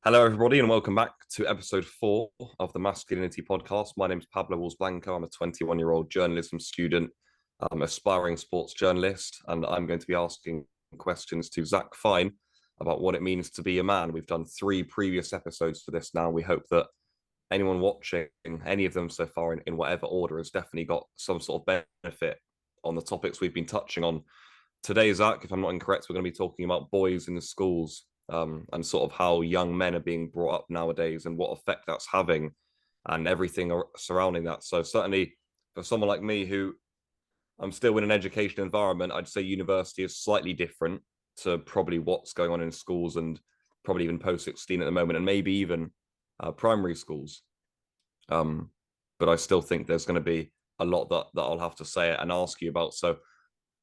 Hello, everybody, and welcome back to episode 4 of the Masculinity podcast. My name is Pablo Woolls-Blanco. I'm a 21-year-old journalism student, aspiring sports journalist, and I'm going to be asking questions to Zac Fine about what it means to be a man. We've done 3 previous episodes for this now. We hope that anyone watching any of them so far in whatever order has definitely got some sort of benefit on the topics we've been touching on. Today, Zac, if I'm not incorrect, we're going to be talking about boys in the schools and sort of how young men are being brought up nowadays and what effect that's having and everything surrounding that. So certainly for someone like me who I'm still in an education environment, I'd say university is slightly different to probably what's going on in schools and probably even post-16 at the moment and maybe even primary schools. But I still think there's going to be a lot that I'll have to say and ask you about. So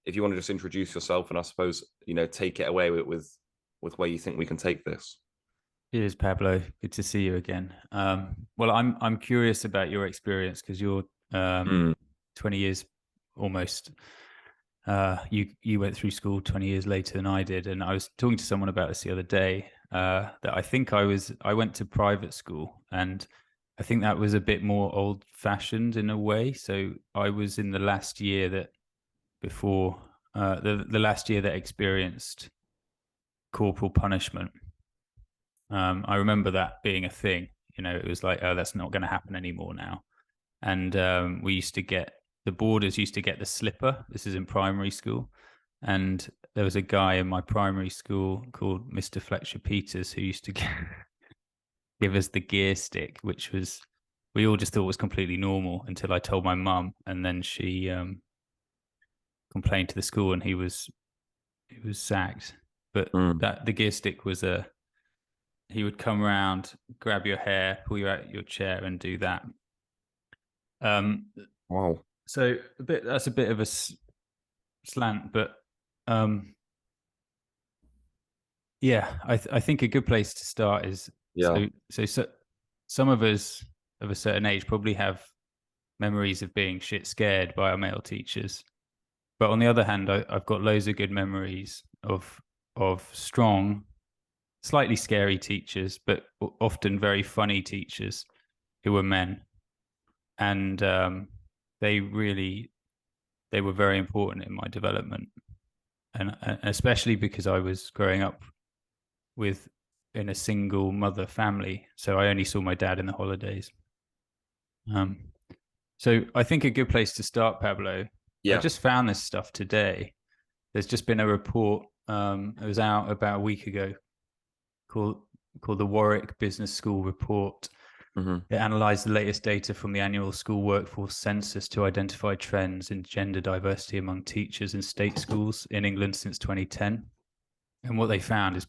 if you want to just introduce yourself and I suppose, take it away with where you think we can take this. Cheers, Pablo. Good to see you again. Well, I'm curious about your experience because you're 20 years almost. You went through school 20 years later than I did, and I was talking to someone about this the other day. That I think I went to private school, and I think that was a bit more old-fashioned in a way. So I was in the last year that before the last year that experienced corporal punishment. I remember that being a thing. It was like, oh, that's not going to happen anymore now. And we used to get the boarders used to get the slipper. This is in primary school, and there was a guy in my primary school called Mr. Fletcher Peters who used to give us the gear stick, which was we all just thought was completely normal until I told my mum, and then she complained to the school, and he was sacked. But that the gear stick was he would come around, grab your hair, pull you out of your chair, and do that. Wow. So that's a bit of a slant, but yeah, I think a good place to start is so some of us of a certain age probably have memories of being shit scared by our male teachers, but on the other hand, I've got loads of good memories of strong, slightly scary teachers, but often very funny teachers who were men, and they were very important in my development, and especially because I was growing up in a single mother family, so I only saw my dad in the holidays. So I think a good place to start, Pablo. I just found this stuff today. There's just been a report. It was out about a week ago, called the Warwick Business School Report. It analysed the latest data from the annual school workforce census to identify trends in gender diversity among teachers in state schools in England since 2010. And what they found is,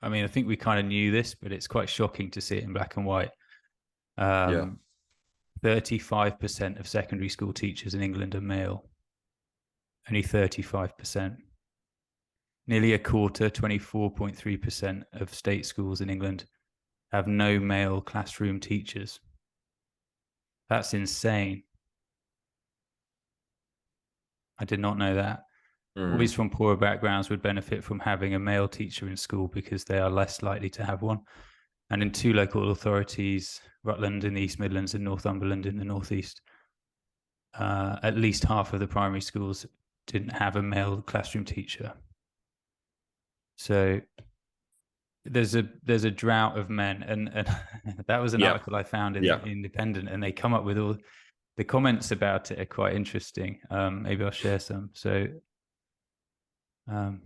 I think we kind of knew this, but it's quite shocking to see it in black and white. 35% of secondary school teachers in England are male. Only 35%. Nearly a quarter, 24.3% of state schools in England have no male classroom teachers. That's insane. I did not know that. Boys from poorer backgrounds would benefit from having a male teacher in school because they are less likely to have one. And in 2 local authorities, Rutland in the East Midlands and Northumberland in the Northeast, at least half of the primary schools didn't have a male classroom teacher. So there's a drought of men, and that was an article I found in the Independent, and they come up with all the comments about it are quite interesting. Maybe I'll share some. So, more than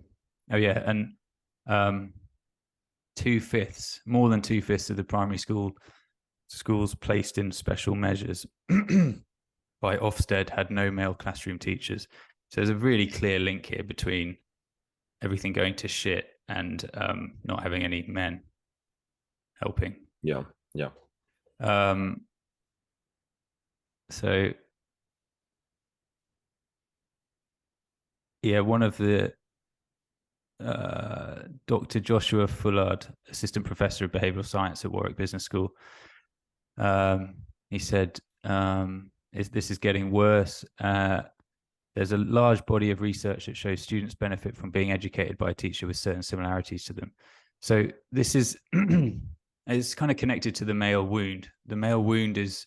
2/5 of the primary schools placed in special measures by Ofsted had no male classroom teachers. So there's a really clear link here between everything going to shit and not having any men helping. So one of the Dr. Joshua Fullard, assistant professor of behavioral science at Warwick Business School, he said this is getting worse. There's a large body of research that shows students benefit from being educated by a teacher with certain similarities to them. So this is it's kind of connected to the male wound. The male wound is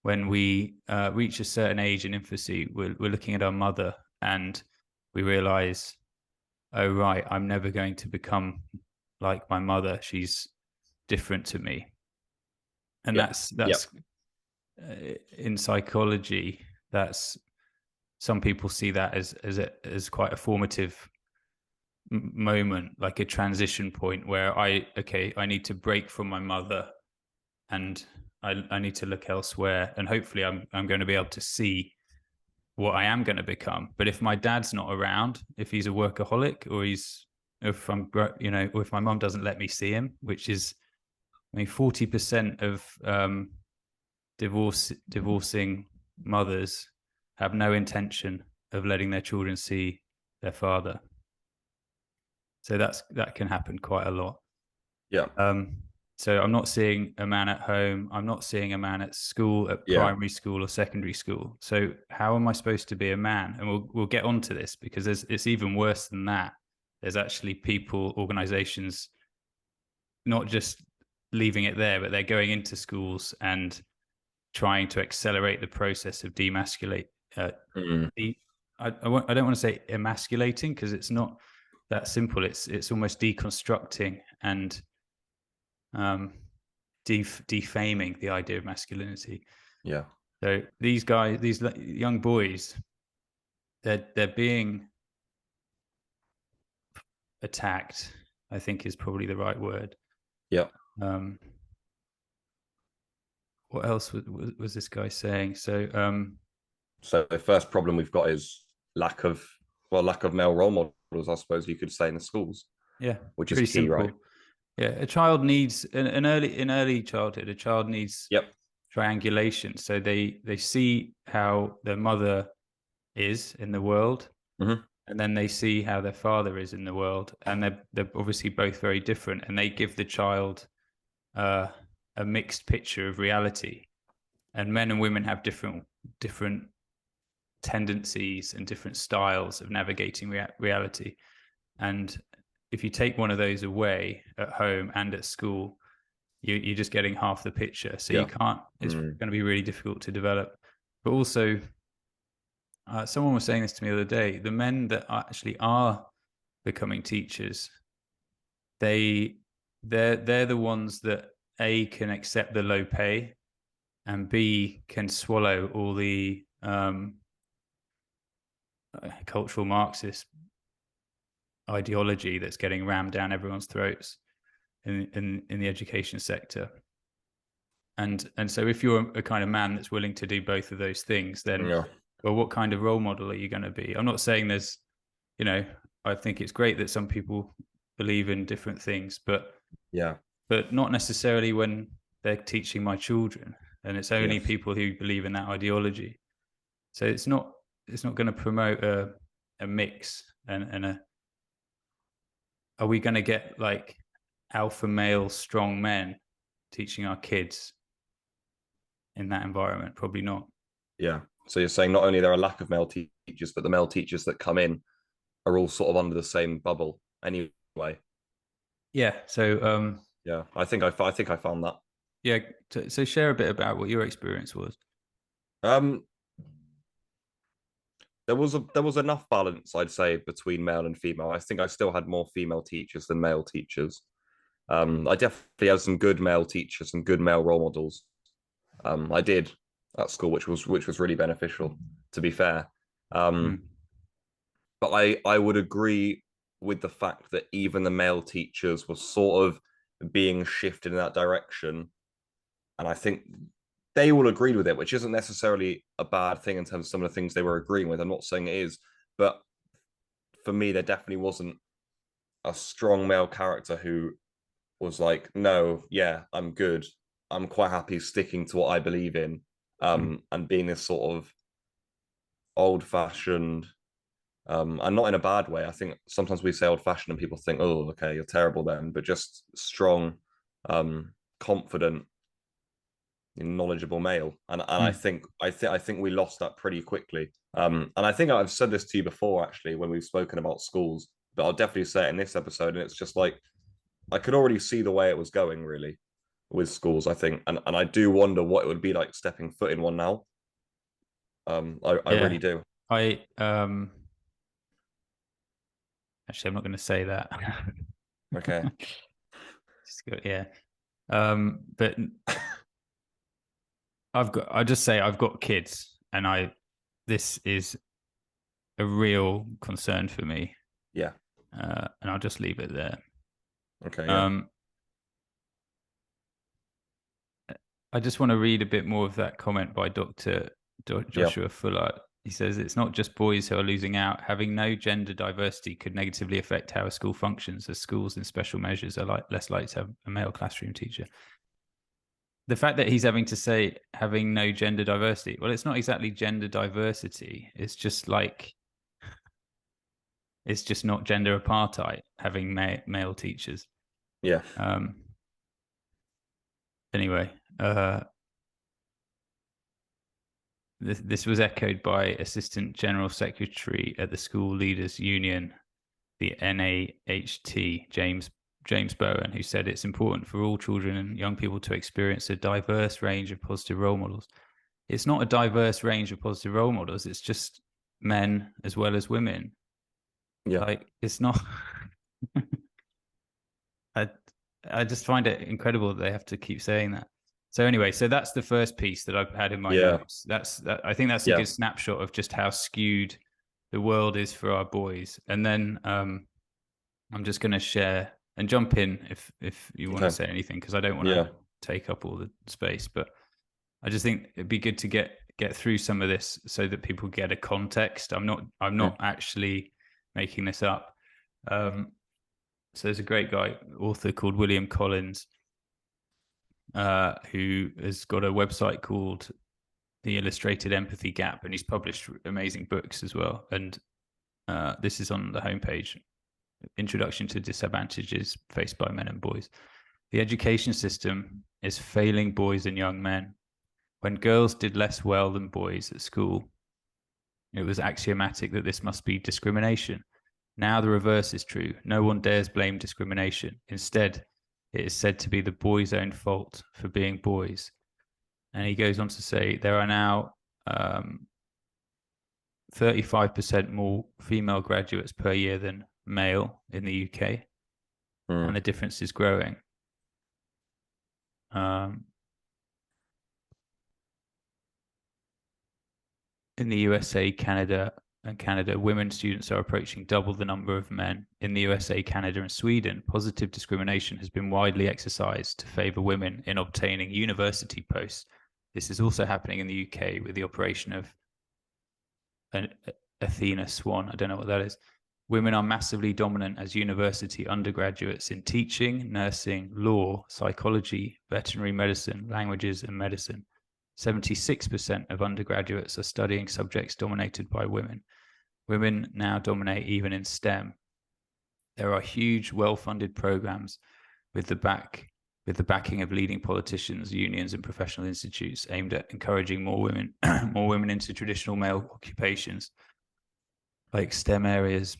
when we reach a certain age in infancy, we're looking at our mother and we realize, oh, right, I'm never going to become like my mother. She's different to me. And Yeah. that's in psychology, that's, some people see that as quite a formative moment, like a transition point where I need to break from my mother and I need to look elsewhere, and hopefully I'm going to be able to see what I am going to become. But if my dad's not around, if he's a workaholic, or if I'm, or if my mom doesn't let me see him, which is, I mean, 40% of divorcing mothers have no intention of letting their children see their father. So that can happen quite a lot. Yeah. So I'm not seeing a man at home. I'm not seeing a man at school, at primary school or secondary school. So how am I supposed to be a man? And we'll get onto this, because it's even worse than that. There's actually people, organizations, not just leaving it there, but they're going into schools and trying to accelerate the process of demasculate. I don't want to say emasculating, because it's not that simple. It's almost deconstructing and defaming the idea of masculinity. Yeah. So these guys, these young boys, they're being attacked, I think is probably the right word. Yeah. What else was this guy saying? So the first problem we've got is lack of male role models, I suppose you could say, in the schools. Yeah, which pretty is key, simple. right? Yeah, a child needs in early childhood. A child needs triangulation, so they see how their mother is in the world, and then they see how their father is in the world, and they're obviously both very different, and they give the child a mixed picture of reality. And men and women have different tendencies and different styles of navigating reality. And if you take one of those away at home and at school, you're just getting half the picture. So you can't, it's going to be really difficult to develop. But also, someone was saying this to me the other day, the men that actually are becoming teachers, they're the ones that A, can accept the low pay, and B, can swallow all the cultural Marxist ideology that's getting rammed down everyone's throats in the education sector. And so if you're a kind of man that's willing to do both of those things, then well, what kind of role model are you going to be? I'm not saying there's, I think it's great that some people believe in different things, but not necessarily when they're teaching my children, and it's only people who believe in that ideology. So it's not going to promote a mix and a. Are we going to get like alpha male strong men teaching our kids in that environment? Probably not. Yeah. So you're saying not only there are a lack of male teachers, but the male teachers that come in are all sort of under the same bubble anyway. Yeah. So yeah, I think I found that. Yeah. So share a bit about what your experience was. There was enough balance, I'd say, between male and female. I think I still had more female teachers than male teachers. I definitely had some good male teachers, some good male role models. I did at school, which was really beneficial, to be fair. But I would agree with the fact that even the male teachers were sort of being shifted in that direction. And I think they all agreed with it, which isn't necessarily a bad thing in terms of some of the things they were agreeing with. I'm not saying it is, but for me, there definitely wasn't a strong male character who was like, no, yeah, I'm good. I'm quite happy sticking to what I believe in, and being this sort of old-fashioned, and not in a bad way. I think sometimes we say old-fashioned and people think, oh, okay, you're terrible then, but just strong, confident, knowledgeable male. And I think we lost that pretty quickly. And I think I've said this to you before, actually, when we've spoken about schools, but I'll definitely say it in this episode. And it's just like, I could already see the way it was going, really. with schools, I think, and I do wonder what it would be like stepping foot in one now. I Yeah, really do. I actually I'm not going to say that. Okay. Just go, yeah. But I just say I've got kids, and this is a real concern for me. Yeah. And I'll just leave it there. Okay. Yeah. Um, I just want to read a bit more of that comment by Dr. Yeah. Joshua Fuller. He says it's not just boys who are losing out. Having no gender diversity could negatively affect how a school functions, as schools in special measures are less likely to have a male classroom teacher. The fact that he's having to say having no gender diversity, well, it's not exactly gender diversity. It's just not gender apartheid having male teachers. Yeah. Anyway, this was echoed by Assistant General Secretary at the School Leaders Union, the NAHT, James Bowen, who said it's important for all children and young people to experience a diverse range of positive role models. It's not a diverse range of positive role models. It's just men as well as women. Yeah. Like, it's not. I just find it incredible that they have to keep saying that. So anyway, so that's the first piece that I've had in my Yeah. notes. I think that's a Yeah. good snapshot of just how skewed the world is for our boys. And then I'm just going to share and jump in if you want to Okay. say anything, because I don't want Yeah. to take up all the space. But I just think it'd be good to get through some of this so that people get a context. I'm not actually making this up. So there's a great author called William Collins, who has got a website called The Illustrated Empathy Gap, and he's published amazing books as well. And this is on the homepage: Introduction to Disadvantages Faced by Men and Boys. The education system is failing boys and young men. When girls did less well than boys at school, it was axiomatic that this must be discrimination. Now the reverse is true. No one dares blame discrimination. Instead, it is said to be the boys' own fault for being boys. And he goes on to say there are now 35% more female graduates per year than male in the UK, and the difference is growing. In the USA, Canada, women students are approaching double the number of men. In the USA, Canada, and Sweden, positive discrimination has been widely exercised to favour women in obtaining university posts. This is also happening in the UK with the operation of Athena Swan. I don't know what that is. Women are massively dominant as university undergraduates in teaching, nursing, law, psychology, veterinary medicine, languages, and medicine. 76% of undergraduates are studying subjects dominated by women. Women now dominate even in STEM. There are huge, well-funded programs with the backing of leading politicians, unions, and professional institutes aimed at encouraging more women into traditional male occupations like STEM areas.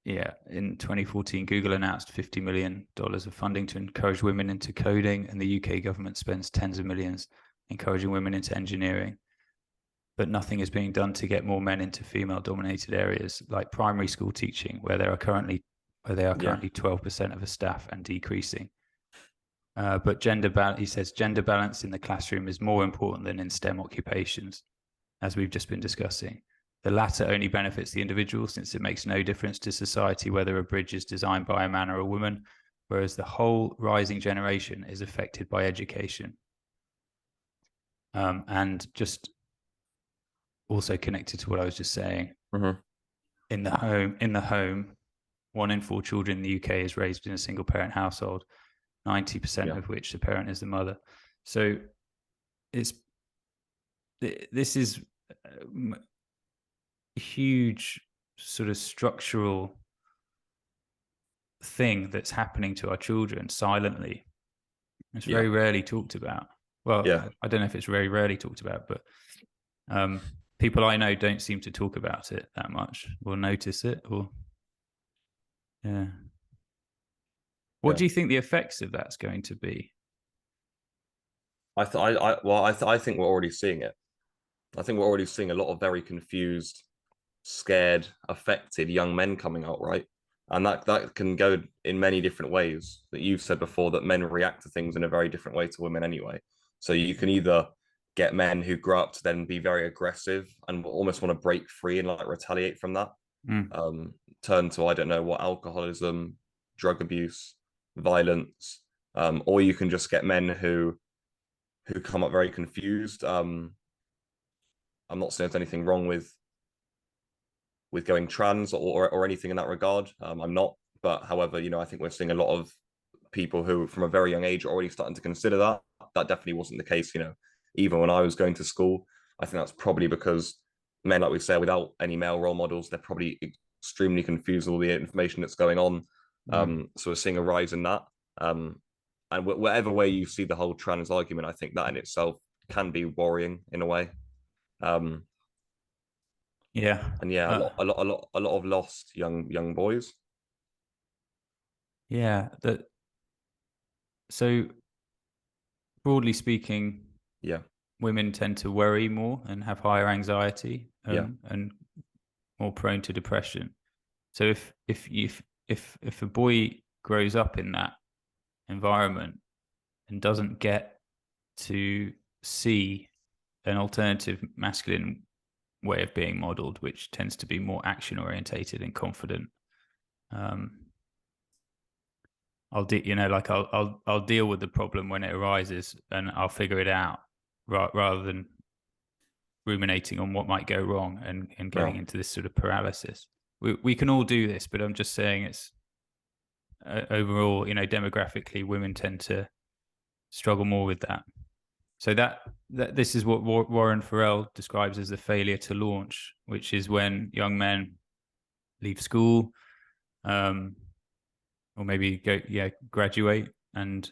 In 2014, Google announced $50 million of funding to encourage women into coding, and the UK government spends tens of millions encouraging women into engineering. But nothing is being done to get more men into female-dominated areas like primary school teaching, where they are currently 12% of the staff and decreasing. But he says gender balance in the classroom is more important than in STEM occupations, as we've just been discussing. The latter only benefits the individual, since it makes no difference to society whether a bridge is designed by a man or a woman, whereas the whole rising generation is affected by education. And just also connected to what I was just saying, in the home, 1 in 4 children in the UK is raised in a single parent household, 90% of which the parent is the mother. So this is huge sort of structural thing that's happening to our children silently. It's very rarely talked about. Well, I don't know if it's very rarely talked about, but people I know don't seem to talk about it that much or notice it, or What do you think the effects of that's going to be? I think we're already seeing it. I think we're already seeing a lot of very confused, scared, affected young men coming out, right? And that can go in many different ways. That you've said before that men react to things in a very different way to women anyway. So you can either get men who grow up to then be very aggressive and almost want to break free and like retaliate from that. Mm. Turn to, I don't know what, alcoholism, drug abuse, violence, or you can just get men who come up very confused. I'm not saying there's anything wrong with going trans or anything in that regard. I'm not, but however, I think we're seeing a lot of people who, from a very young age, are already starting to consider that. That definitely wasn't the case, even when I was going to school. I think that's probably because men, like we say, without any male role models, they're probably extremely confused with all the information that's going on. So we're seeing a rise in that. And whatever way you see the whole trans argument, I think that in itself can be worrying in a way. Yeah. And yeah, a lot of lost young boys. Yeah. So broadly speaking, Yeah, women tend to worry more and have higher anxiety, yeah, and more prone to depression. So if a boy grows up in that environment and doesn't get to see an alternative masculine way of being modeled, which tends to be more action orientated and confident, I'll deal with the problem when it arises and I'll figure it out, rather than ruminating on what might go wrong and getting into this sort of paralysis. We can all do this, but I'm just saying it's overall, demographically, women tend to struggle more with that. So that this is what Warren Farrell describes as the failure to launch, which is when young men leave school, or maybe graduate, and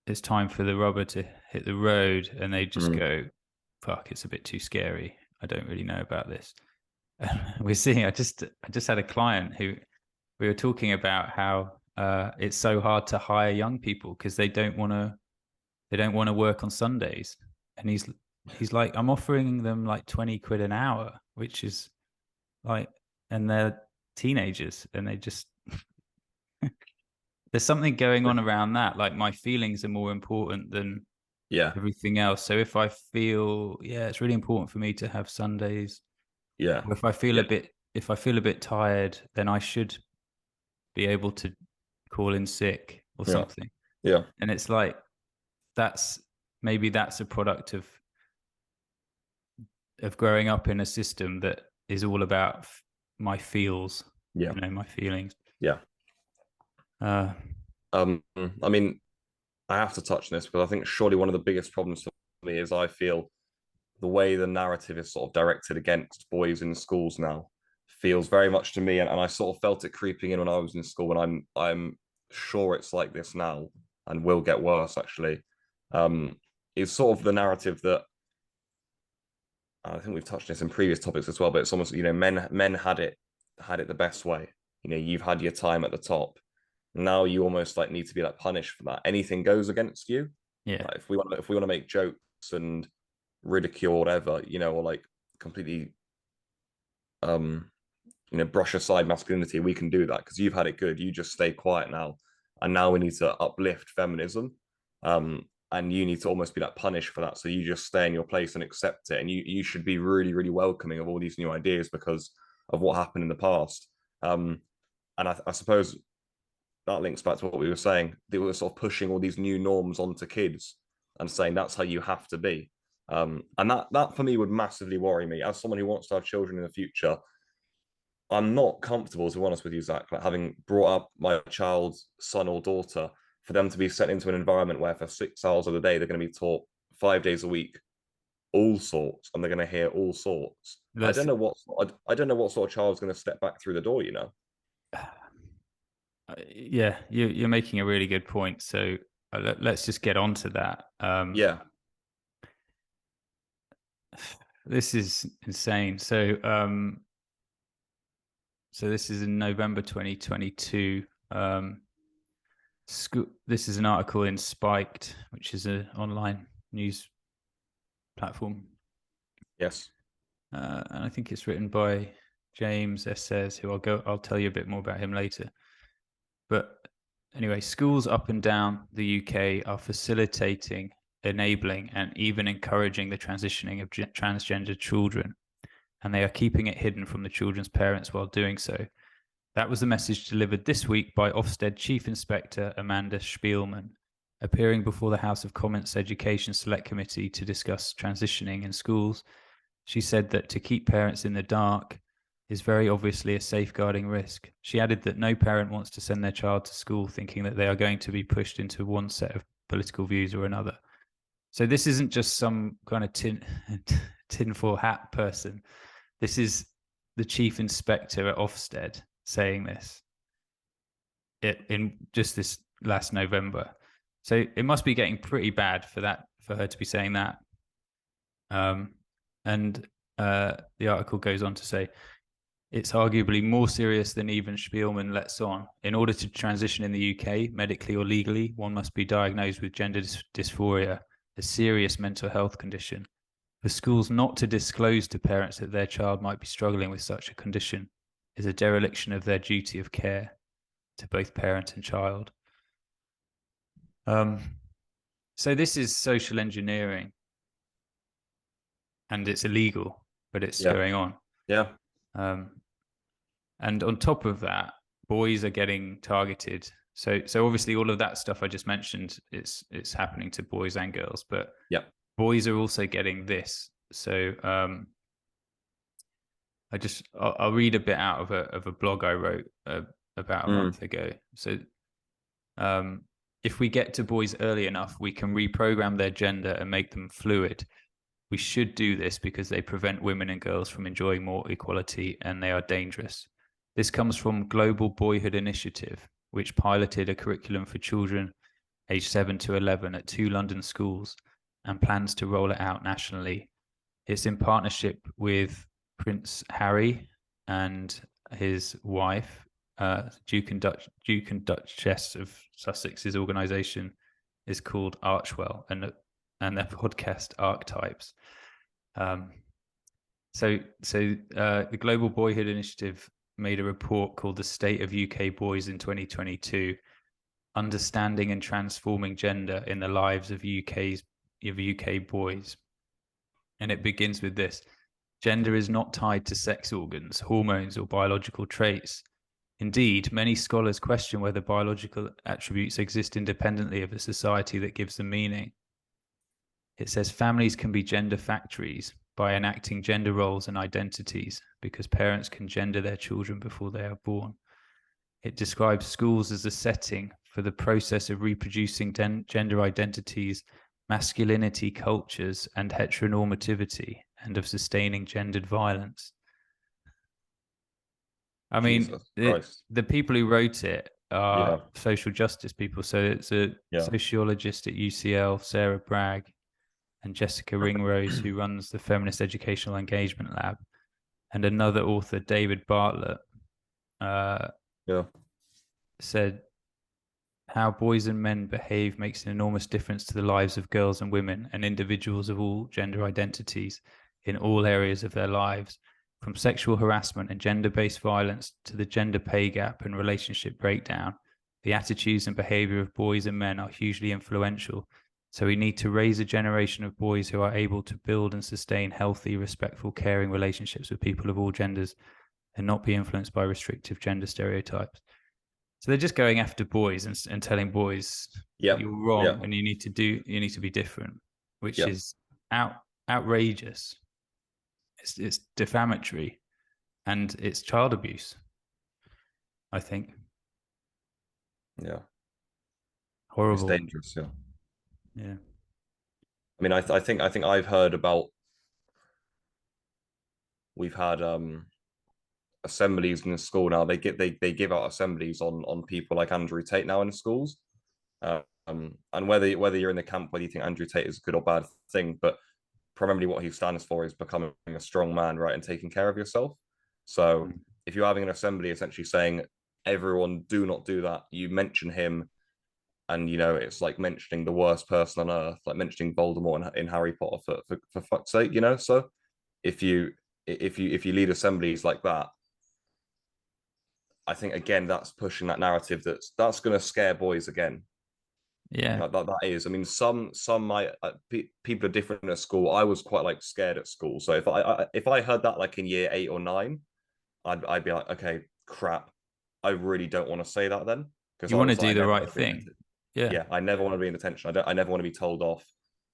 it's time for the rubber to hit the road, and they just go, "Fuck, it's a bit too scary. I don't really know about this." We're seeing. I just had a client who we were talking about how it's so hard to hire young people because they don't want to work on Sundays, and he's like, I'm offering them like 20 quid an hour, which is like, and they're teenagers, and they just there's something going on around that. Like, my feelings are more important than everything else. So if I feel, it's really important for me to have Sundays. Or if I feel a bit tired, then I should be able to call in sick or something. And it's like, that's a product of growing up in a system that is all about my feels, my feelings. I mean, I have to touch on this because I think surely one of the biggest problems for me is I feel the way the narrative is sort of directed against boys in schools now feels very much to me, and I sort of felt it creeping in when I was in school, and I'm sure it's like this now and will get worse actually. Is sort of the narrative that I think we've touched on this in previous topics as well, but it's almost, men had it the best way. You've had your time at the top. Now you almost like need to be like punished for that. Anything goes against you. Yeah. Like, if we want to make jokes and ridicule or whatever, or like completely brush aside masculinity, we can do that because you've had it good. You just stay quiet now. And now we need to uplift feminism. And you need to almost be like punished for that. So you just stay in your place and accept it. And you should be really, really welcoming of all these new ideas because of what happened in the past. And I suppose that links back to what we were saying. They were sort of pushing all these new norms onto kids and saying that's how you have to be. And that for me would massively worry me as someone who wants to have children in the future. I'm not comfortable, to be honest with you, Zach, like having brought up my child's son or daughter, for them to be set into an environment where for 6 hours of the day they're going to be taught 5 days a week all sorts, and they're going to hear all sorts. I don't know what sort of child is going to step back through the door. Yeah, you're making a really good point. So let's just get on to that. This is insane. So this is in November 2022. This is an article in Spiked, which is an online news platform. Yes. And I think it's written by James Esses, who I'll tell you a bit more about him later. But anyway, schools up and down the UK are facilitating, enabling, and even encouraging the transitioning of transgender children, and they are keeping it hidden from the children's parents while doing so. That was the message delivered this week by Ofsted Chief Inspector Amanda Spielman, appearing before the House of Commons Education Select Committee to discuss transitioning in schools. She said that to keep parents in the dark is very obviously a safeguarding risk. She added that no parent wants to send their child to school thinking that they are going to be pushed into one set of political views or another. So this isn't just some kind of tinfoil hat person. This is the chief inspector at Ofsted saying this in just this last November. So it must be getting pretty bad for her to be saying that. And the article goes on to say, it's arguably more serious than even Spielman lets on. In order to transition in the UK, medically or legally, one must be diagnosed with gender dysphoria, a serious mental health condition. For schools not to disclose to parents that their child might be struggling with such a condition is a dereliction of their duty of care to both parent and child. So this is social engineering, and it's illegal, but it's going on. Yeah. And on top of that, boys are getting targeted. So obviously all of that stuff I just mentioned, it's happening to boys and girls, but boys are also getting this. So I'll read a bit out of a blog I wrote about a month ago. So if we get to boys early enough, we can reprogram their gender and make them fluid. We should do this because they prevent women and girls from enjoying more equality, and they are dangerous. This comes from Global Boyhood Initiative, which piloted a curriculum for children aged 7 to 11 at 2 London schools and plans to roll it out nationally. It's in partnership with Prince Harry and his wife, Duke and Duchess of Sussex's organisation is called Archwell, and their podcast Archetypes. So the Global Boyhood Initiative made a report called The State of UK Boys in 2022, Understanding and Transforming Gender in the Lives of UK Boys. And it begins with this: gender is not tied to sex organs, hormones, or biological traits. Indeed, many scholars question whether biological attributes exist independently of a society that gives them meaning. It says families can be gender factories by enacting gender roles and identities because parents can gender their children before they are born. It describes schools as a setting for the process of reproducing gender identities, masculinity cultures, and heteronormativity, and of sustaining gendered violence. I mean, the people who wrote it are social justice people. So it's a sociologist at UCL, Sarah Bragg, and Jessica Ringrose, who runs the Feminist Educational Engagement Lab, and another author, David Bartlett, said how boys and men behave makes an enormous difference to the lives of girls and women and individuals of all gender identities in all areas of their lives, from sexual harassment and gender-based violence to the gender pay gap and relationship breakdown. The attitudes and behavior of boys and men are hugely influential. So we need to raise a generation of boys who are able to build and sustain healthy, respectful, caring relationships with people of all genders and not be influenced by restrictive gender stereotypes. So they're just going after boys and telling boys you're wrong and you need to be different, which is outrageous. It's defamatory and it's child abuse, I think. Yeah. Horrible. It's dangerous, yeah. Yeah. I mean, I think I've heard about, we've had assemblies in the school now. They give out assemblies on people like Andrew Tate now in schools. And whether you're in the camp, whether you think Andrew Tate is a good or bad thing, but primarily what he stands for is becoming a strong man, right, and taking care of yourself. So if you're having an assembly essentially saying, everyone do not do that, you mention him, and it's like mentioning the worst person on earth, like mentioning Voldemort in Harry Potter for fuck's sake, So if you lead assemblies like that, I think again that's pushing that narrative that's going to scare boys again. Yeah. That is. I mean, some might people are different at school. I was quite like scared at school, so if I heard that like in year 8 or 9, I'd be like, okay, crap, I really don't want to say that then, because You want to I do the never right want to be thing. Yeah. yeah, I never want to be in attention. I never want to be told off.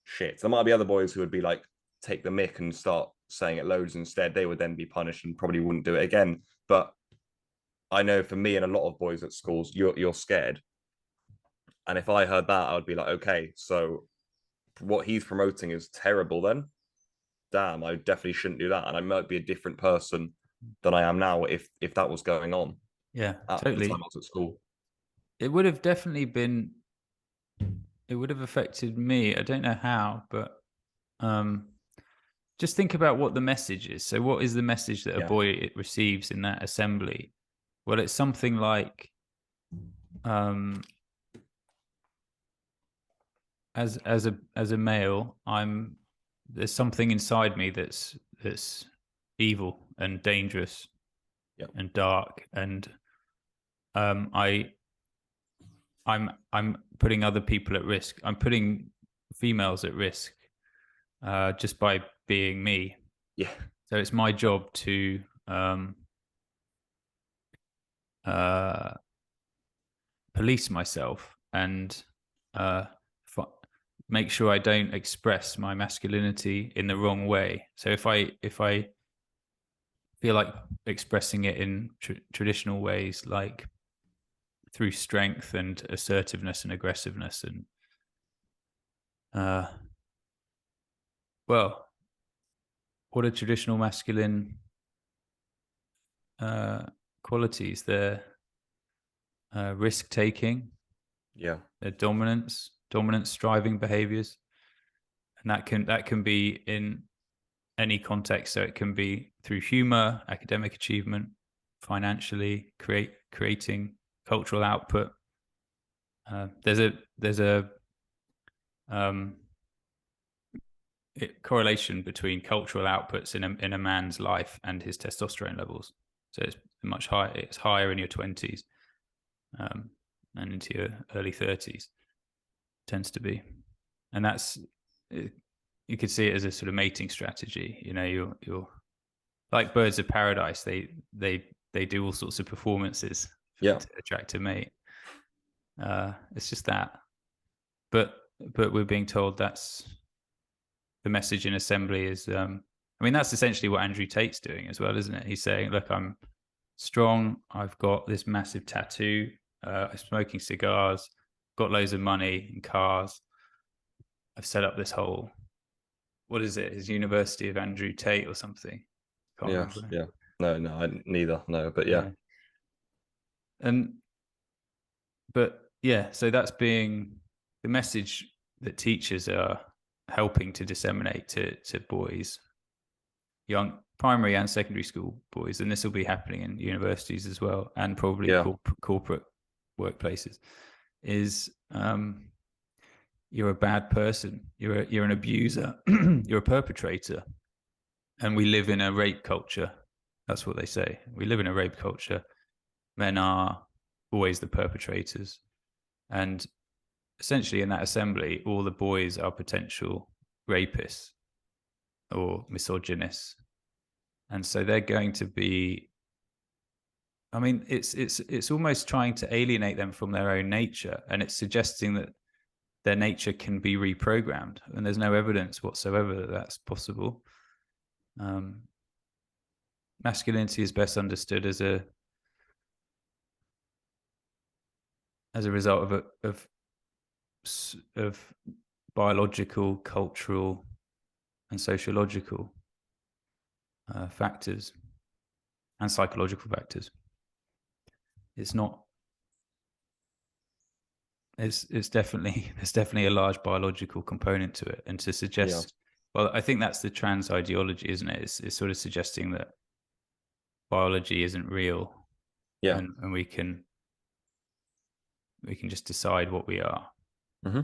Shit. There might be other boys who would be like, take the mick and start saying it loads instead. They would then be punished and probably wouldn't do it again. But I know for me and a lot of boys at schools, you're scared. And if I heard that, I would be like, okay, so what he's promoting is terrible then. Damn, I definitely shouldn't do that. And I might be a different person than I am now if that was going on Yeah, at the time totally. I was at school. It would have definitely been, it would have affected me. I don't know how, but just think about what the message is. So what is the message that a Yeah. boy receives in that assembly? Well, it's something like, as a male, there's something inside me that's evil and dangerous Yeah. and dark, and I'm putting other people at risk. I'm putting females at risk just by being me. Yeah. So it's my job to uh, police myself and uh, make sure I don't express my masculinity in the wrong way. So if I feel like expressing it in traditional ways, like through strength and assertiveness and aggressiveness, and well, what are traditional masculine qualities? They're risk taking, Yeah. they're dominance striving behaviors, and that can be in any context. So it can be through humor, academic achievement, financially, creating cultural output. There's a correlation between cultural outputs in a man's life and his testosterone levels. So it's much higher. It's higher in your 20s and into your early 30s. Tends to be, and that's, you could see it as a sort of mating strategy. You're like birds of paradise. They do all sorts of performances Yeah. to attract a mate. It's just that, but we're being told that's the message in assembly is. I mean, that's essentially what Andrew Tate's doing as well, isn't it? He's saying, "Look, I'm strong. I've got this massive tattoo. I'm smoking cigars. Got loads of money and cars. I've set up this whole, what is it? His University of Andrew Tate or something. Can't Yeah. remember. Yeah. No, neither. No, but yeah. And but yeah, so that's being the message that teachers are helping to disseminate to boys, young primary and secondary school boys, and this will be happening in universities as well, and probably Yeah. corporate workplaces. Is you're a bad person. You're an abuser. You're a perpetrator. And we live in a rape culture. That's what they say. We live in a rape culture. Men are always the perpetrators. And essentially in that assembly, all the boys are potential rapists or misogynists. And so they're going to be, I mean, it's almost trying to alienate them from their own nature. And it's suggesting that their nature can be reprogrammed. And there's no evidence whatsoever that that's possible. Masculinity is best understood as a result of biological, cultural, and sociological factors and psychological factors. It's not. It's definitely there's definitely a large biological component to it, and to suggest. Well, I think that's the trans ideology, isn't it? It's sort of suggesting that biology isn't real, Yeah. and we can we can just decide what we are. Mm-hmm.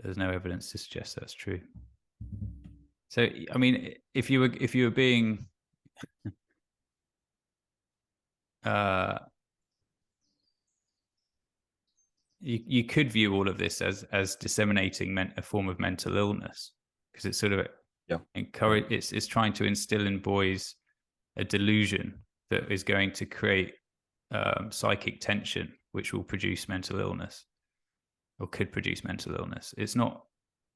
There's no evidence to suggest that's true. So, I mean, if you were being you could view all of this as disseminating a form of mental illness, because it's sort of it's trying to instill in boys a delusion that is going to create psychic tension, which will produce mental illness, or could produce mental illness. It's not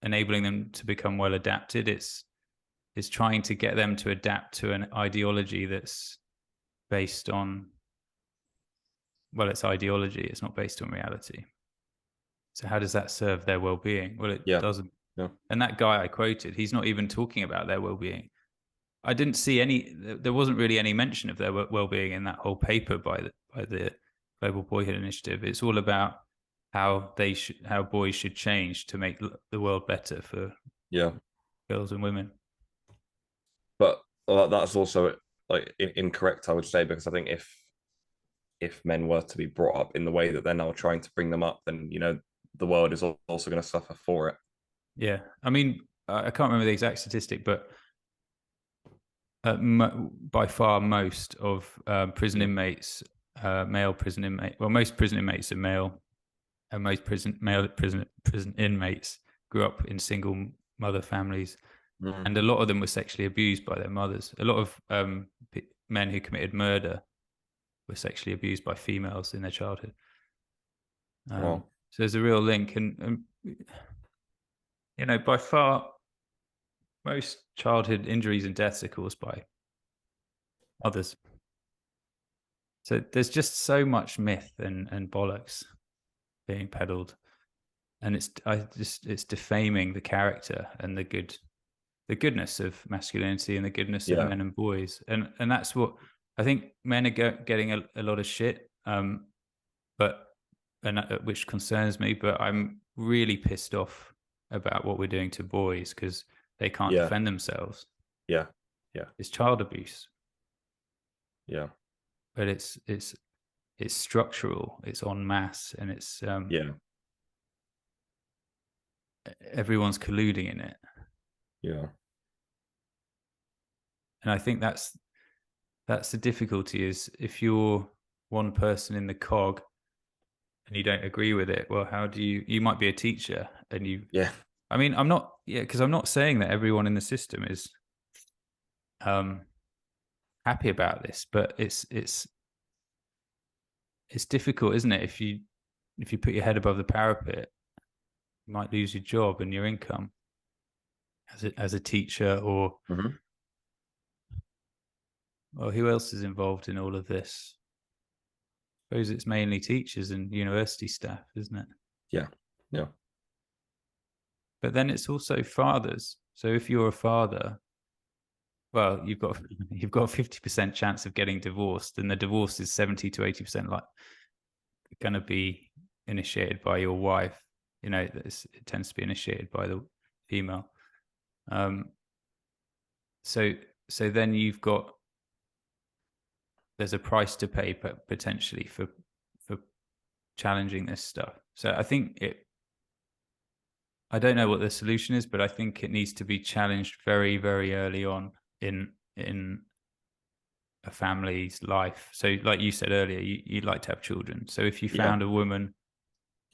enabling them to become well adapted. It's trying to get them to adapt to an ideology that's based on, well, it's ideology. It's not based on reality. So how does that serve their well-being? Well, it doesn't. Yeah. And that guy I quoted, he's not even talking about their well-being. I didn't see there wasn't really any mention of their well-being in that whole paper by the Global Boyhood Initiative. It's all about how boys should change to make the world better for girls and women. But that's also like incorrect, I would say, because I think if men were to be brought up in the way that they're now trying to bring them up, then the world is also going to suffer for it. Yeah, I mean, I can't remember the exact statistic, but by far most of prison inmates, male prison inmates, well, most prison inmates are male, and most prison inmates grew up in single mother families, and a lot of them were sexually abused by their mothers. A lot of men who committed murder were sexually abused by females in their childhood. So there's a real link, and by far most childhood injuries and deaths are caused by others. So there's just so much myth and bollocks being peddled, and it's defaming the character and the goodness of masculinity and the goodness of men and boys, and that's what I think. Men are getting a lot of shit, which concerns me. But I'm really pissed off about what we're doing to boys, because they can't defend themselves. It's child abuse. But it's structural, it's en masse, and it's everyone's colluding in it. And I think that's the difficulty, is if you're one person in the cog and you don't agree with it, well, how do you might be a teacher, and I mean, I'm not because I'm not saying that everyone in the system is happy about this, but it's difficult, isn't it? If you put your head above the parapet, you might lose your job and your income as a teacher, or well, who else is involved in all of this? I suppose it's mainly teachers and university staff, isn't it? Yeah. But then it's also fathers. So if you're a father, well, you've got a 50% chance of getting divorced, and the divorce is 70 to 80% like going to be initiated by your wife. It tends to be initiated by the female. So then there's a price to pay potentially for challenging this stuff. So I think I don't know what the solution is, but I think it needs to be challenged very, very early on in a family's life. So like you said earlier, you'd like to have children. So if you found a woman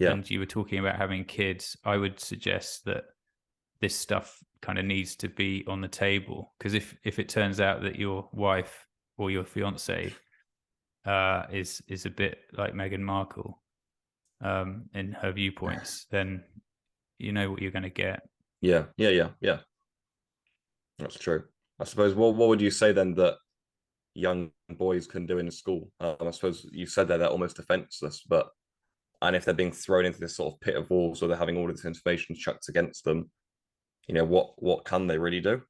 and you were talking about having kids, I would suggest that this stuff kind of needs to be on the table, because if it turns out that your wife or your fiance is a bit like Meghan Markle in her viewpoints, then you know what you're going to get. Yeah. That's true. I suppose. What would you say then that young boys can do in school? I suppose you said they're almost defenseless, and if they're being thrown into this sort of pit of wolves, or they're having all of this information chucked against them, what can they really do?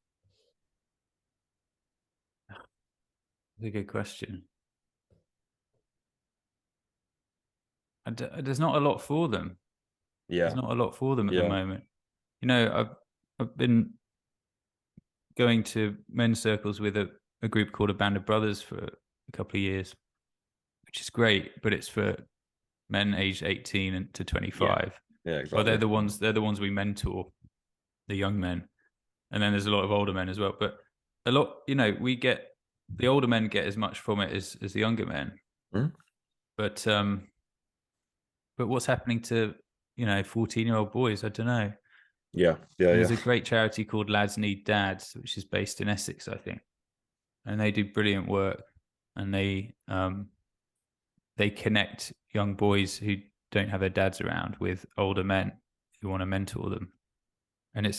That's a good question. There's not a lot for them. There's not a lot for them at the moment. I've been going to men's circles with a group called a Band of Brothers for a couple of years, which is great, but it's for men aged 18 and to 25. Yeah, exactly. Well, they're the ones we mentor, the young men. And then there's a lot of older men as well. But a lot, we get the older men get as much from it as the younger men. Mm. But what's happening to 14-year-old boys? I don't know. Yeah. There's a great charity called Lads Need Dads, which is based in Essex, I think, and they do brilliant work. And they connect young boys who don't have their dads around with older men who want to mentor them. And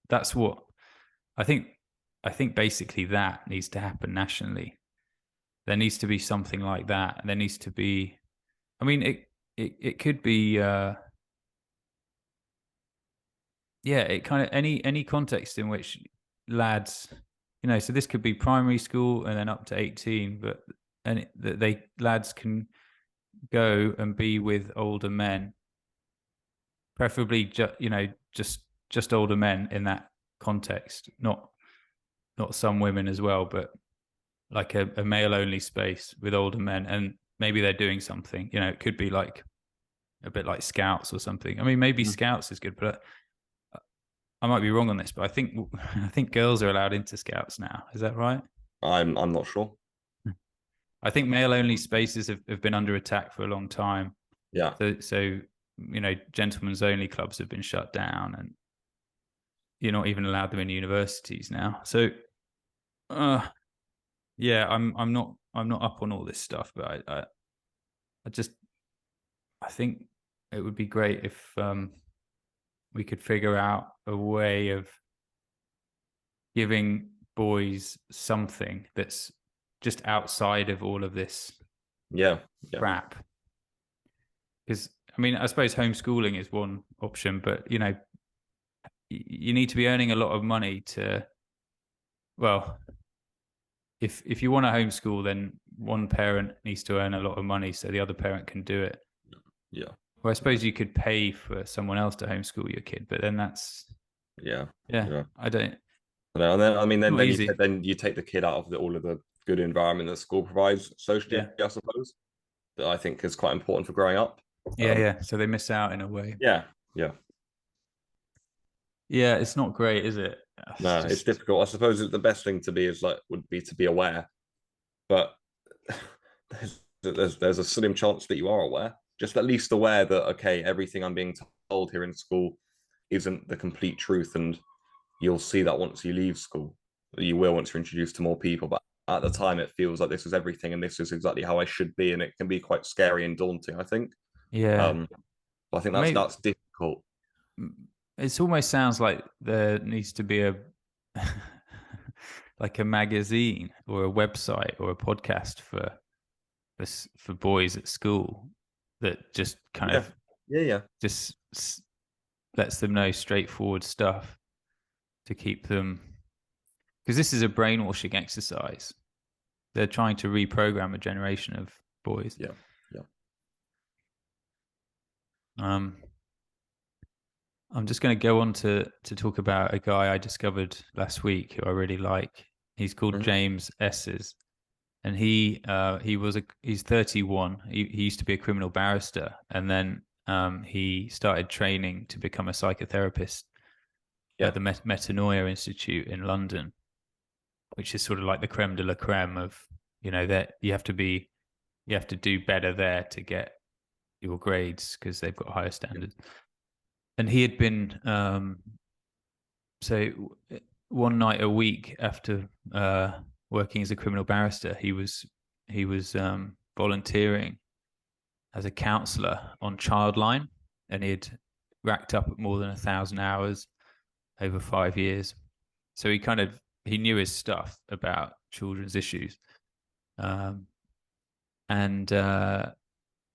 that's what I think basically that needs to happen nationally. There needs to be something like that. There needs to be, I mean, it could be, it kind of any context in which lads, so this could be primary school and then up to 18, but lads can go and be with older men, preferably just older men in that context, not some women as well, but like a male only space with older men, and maybe they're doing something. It could be like a bit like Scouts or something. I mean, maybe Scouts is good, but I might be wrong on this. But I think girls are allowed into Scouts now. Is that right? I'm not sure. I think male only spaces have been under attack for a long time. Yeah. So gentlemen's only clubs have been shut down, and you're not even allowed them in universities now. So, yeah, I'm not up on all this stuff, but I think it would be great if we could figure out a way of giving boys something that's just outside of all of this crap. Because I mean, I suppose homeschooling is one option, but you need to be earning a lot of money to, well, if you want to homeschool, then one parent needs to earn a lot of money so the other parent can do it. Yeah. Well, I suppose you could pay for someone else to homeschool your kid, but then that's I don't. And then you take the kid out of all of the good environment that school provides socially, I suppose. That I think is quite important for growing up. Yeah. So they miss out in a way. Yeah. It's not great, is it? It's difficult. I suppose the best thing to be would be to be aware, but there's a slim chance that you are aware. Just at least aware that everything I'm being told here in school isn't the complete truth, and you'll see that once you leave school. You will once you're introduced to more people, but at the time it feels like this is everything and this is exactly how I should be, and it can be quite scary and daunting, I think. I think that's difficult. It almost sounds like there needs to be a like a magazine or a website or a podcast for boys at school that just kind of just lets them know straightforward stuff to keep them, because this is a brainwashing exercise. They're trying to reprogram a generation of boys. I'm just going to go on to talk about a guy I discovered last week who I really like. He's called James Esses, and he's 31. He used to be a criminal barrister, and then he started training to become a psychotherapist at the Metanoia Institute in London, which is sort of like the creme de la creme of, that you have to do better there to get your grades because they've got higher standards. And he had been so one night a week after working as a criminal barrister, he was volunteering as a counsellor on Childline, and he had racked up more than 1,000 hours over 5 years. So he knew his stuff about children's issues. And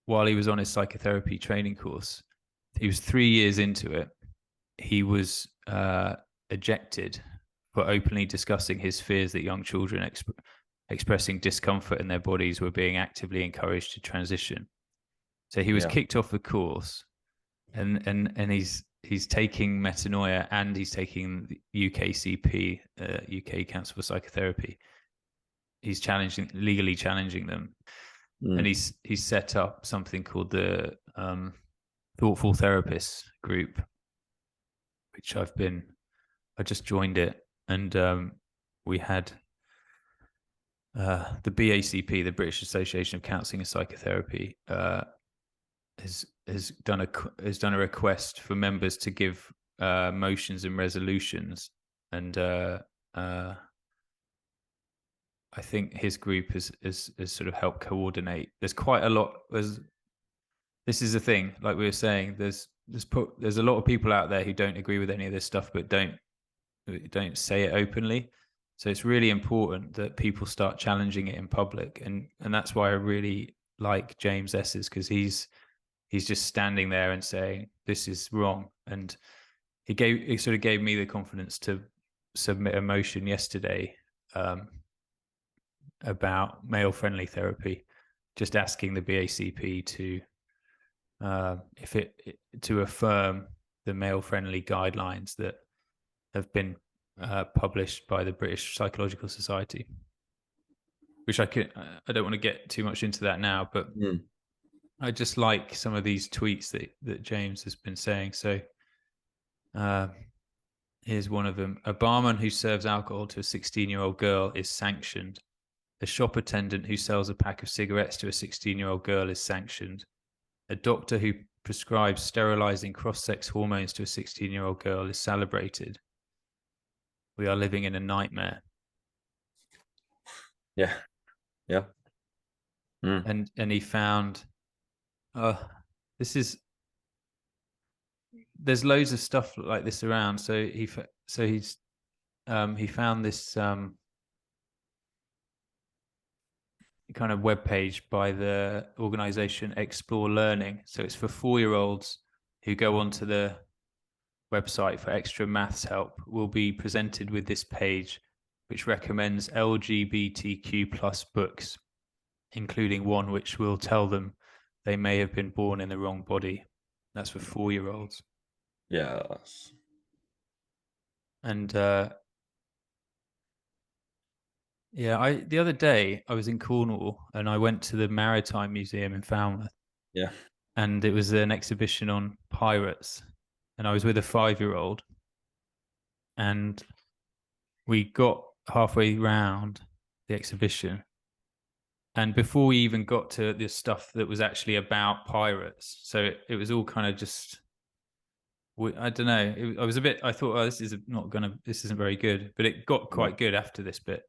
while he was on his psychotherapy training course, he was 3 years into it. He was ejected for openly discussing his fears that young children expressing discomfort in their bodies were being actively encouraged to transition. So he was kicked off the course, and he's taking Metanoia, and he's taking the UKCP, UK Council for Psychotherapy. He's legally challenging them. and he's set up something called the Thoughtful Therapists group, which I just joined it, and we had the BACP, the British Association of Counselling and Psychotherapy, has done a request for members to give motions and resolutions, and I think his group has sort of helped coordinate. There's quite a lot. This is the thing, like we were saying. There's a lot of people out there who don't agree with any of this stuff, but don't say it openly. So it's really important that people start challenging it in public, and that's why I really like James S's, because he's just standing there and saying this is wrong, and he sort of gave me the confidence to submit a motion yesterday about male-friendly therapy, just asking the BACP to affirm the male-friendly guidelines that have been published by the British Psychological Society, which I don't want to get too much into that now, but I just like some of these tweets that James has been saying. So here's one of them. A barman who serves alcohol to a 16-year-old girl is sanctioned. A shop attendant who sells a pack of cigarettes to a 16-year-old girl is sanctioned. A doctor who prescribes sterilizing cross-sex hormones to a 16-year-old girl is celebrated. We are living in a nightmare. Yeah. And he found, there's loads of stuff like this around. So he found this kind of webpage by the organization Explore Learning. So it's for 4-year-olds who go onto the website for extra maths help. Will be presented with this page, which recommends LGBTQ plus books, including one which will tell them they may have been born in the wrong body. That's for 4-year-olds. Yes. And the other day I was in Cornwall and I went to the Maritime Museum in Falmouth. Yeah. And it was an exhibition on pirates. And I was with a 5-year-old. And we got halfway round the exhibition. And before we even got to the stuff that was actually about pirates, so it was all kind of just, I don't know. I thought, oh, this isn't very good. But it got quite good after this bit.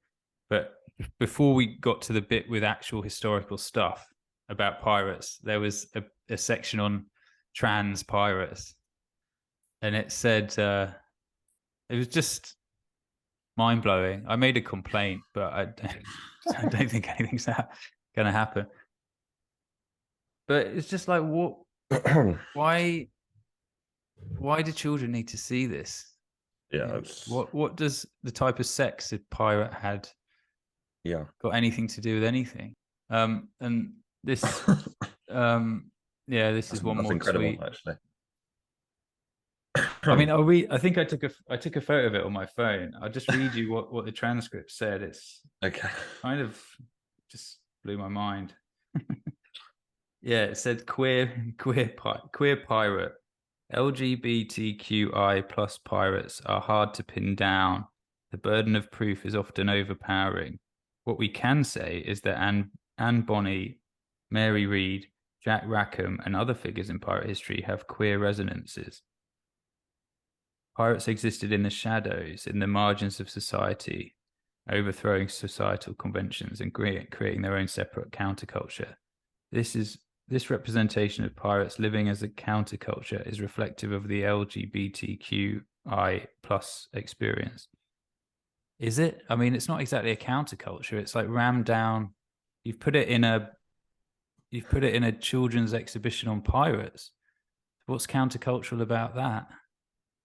But before we got to the bit with actual historical stuff about pirates, there was a section on trans pirates. And it said, it was just mind-blowing. I made a complaint, but I don't think anything's going to happen. But it's just like, what? Why do children need to see this? Yeah. What does the type of sex a pirate had got anything to do with anything? And this this is one more incredible, tweet. actually. I mean, I think I took a photo of it on my phone. I'll just read you what the transcript said. It's okay. Kind of just blew my mind. Yeah, it said queer pirate. LGBTQI plus pirates are hard to pin down. The burden of proof is often overpowering. What we can say is that Anne Bonny, Mary Read, Jack Rackham, and other figures in pirate history have queer resonances. Pirates existed in the shadows, in the margins of society, overthrowing societal conventions and creating their own separate counterculture. This representation of pirates living as a counterculture is reflective of the LGBTQI plus experience. Is it? I mean, it's not exactly a counterculture. It's like rammed down. You've put it in a children's exhibition on pirates. What's countercultural about that?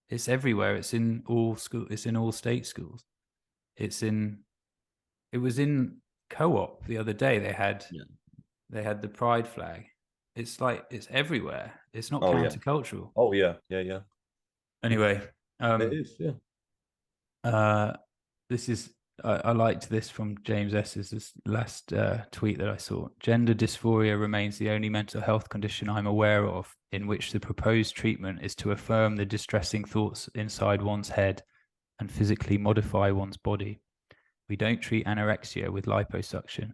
It's everywhere. It's in all school. It's in all state schools. It was in Co-op the other day. They had the pride flag. It's like, it's everywhere. It's not countercultural. Oh yeah. Anyway, it is. Yeah. This is I liked this from James S's last tweet that I saw. Gender dysphoria remains the only mental health condition I'm aware of in which the proposed treatment is to affirm the distressing thoughts inside one's head and physically modify one's body. We don't treat anorexia with liposuction.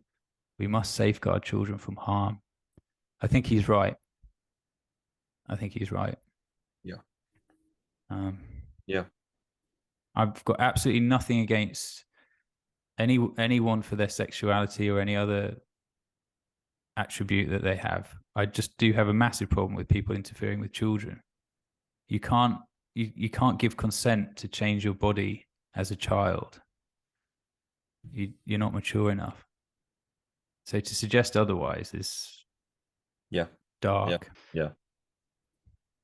We must safeguard children from harm. I think he's right. Yeah. Yeah. I've got absolutely nothing against anyone for their sexuality or any other attribute that they have. I just do have a massive problem with people interfering with children. You can't give consent to change your body as a child. You're not mature enough. So to suggest otherwise is dark. Yeah.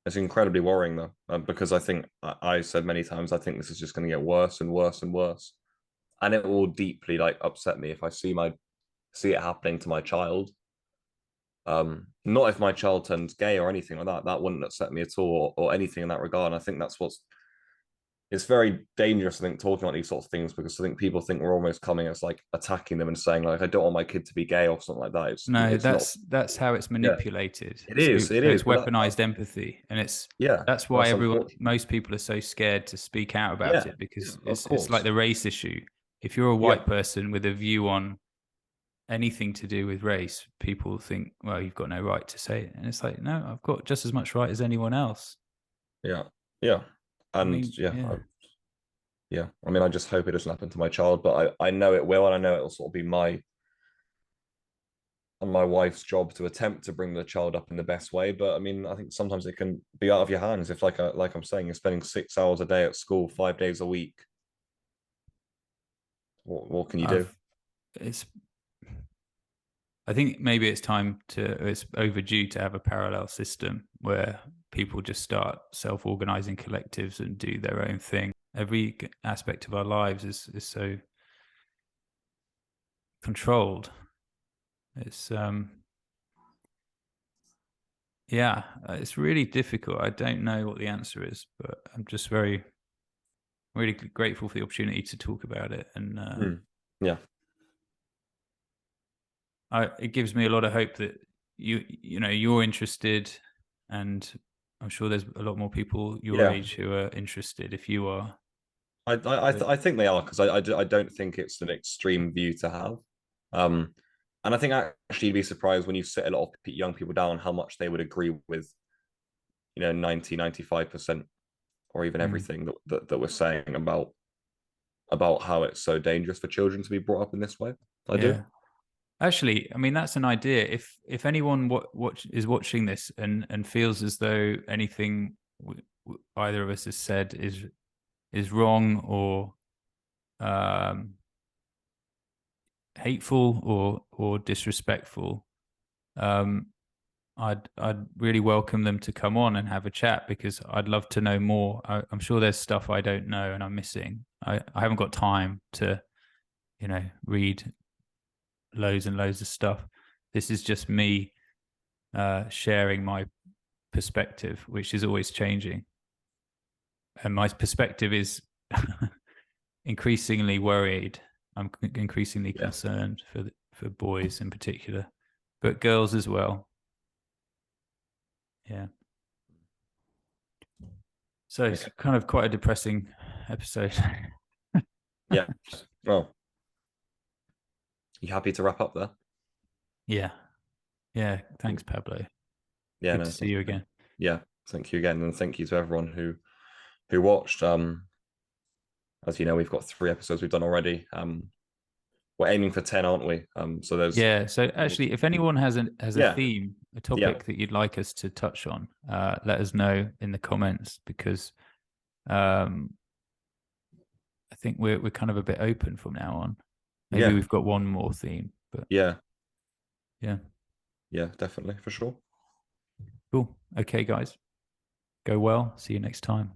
It's incredibly worrying though, because I think I said many times I think this is just going to get worse and worse and worse, and it will deeply like upset me if I see it happening to my child. Not if my child turns gay or anything like that. That wouldn't upset me at all, or anything in that regard. And I think that's it's very dangerous, I think, talking about these sorts of things, because I think people think we're almost coming as like attacking them and saying like, I don't want my kid to be gay or something like that. That's how it's manipulated. It is. It's weaponized empathy, and that's why most people are so scared to speak out about it, because it's like the race issue. If you're a white person with a view on anything to do with race, people think, well, you've got no right to say it, and it's like, no, I've got just as much right as anyone else. And I mean, I just hope it doesn't happen to my child, but I know it will, and I know it'll sort of be my wife's job to attempt to bring the child up in the best way. But I mean, I think sometimes it can be out of your hands if, like I'm saying, you're spending 6 hours a day at school, 5 days a week. What can you do? I think maybe it's overdue to have a parallel system where people just start self-organizing collectives and do their own thing. Every aspect of our lives is so controlled. It's it's really difficult. I don't know what the answer is, but I'm just really grateful for the opportunity to talk about it. And it gives me a lot of hope that you're interested, and I'm sure there's a lot more people your age who are interested. If you are, I think they are, because I don't think it's an extreme view to have. And I think actually you'd be surprised when you sit a lot of young people down how much they would agree with, 95%, or even everything that we're saying about how it's so dangerous for children to be brought up in this way. I do. Actually, I mean, that's an idea. If anyone is watching this and feels as though anything either of us has said is wrong or hateful or disrespectful, I'd really welcome them to come on and have a chat, because I'd love to know more. I'm sure there's stuff I don't know and I'm missing. I haven't got time to, read loads and loads of stuff. This is just me sharing my perspective, which is always changing. And my perspective is increasingly worried. I'm increasingly concerned for boys in particular, but girls as well. Yeah. So it's kind of quite a depressing episode. Yeah. Well, you happy to wrap up there? Yeah. Thanks, Pablo. Yeah. Good to see you again. Yeah. Thank you again. And thank you to everyone who watched. As you know, we've got 3 episodes we've done already. We're aiming for 10, aren't we? So there's So actually, if anyone has a theme, a topic that you'd like us to touch on, let us know in the comments, because I think we're kind of a bit open from now on. Maybe we've got one more theme, but yeah, definitely, for sure. Cool. Okay, guys, go well. See you next time.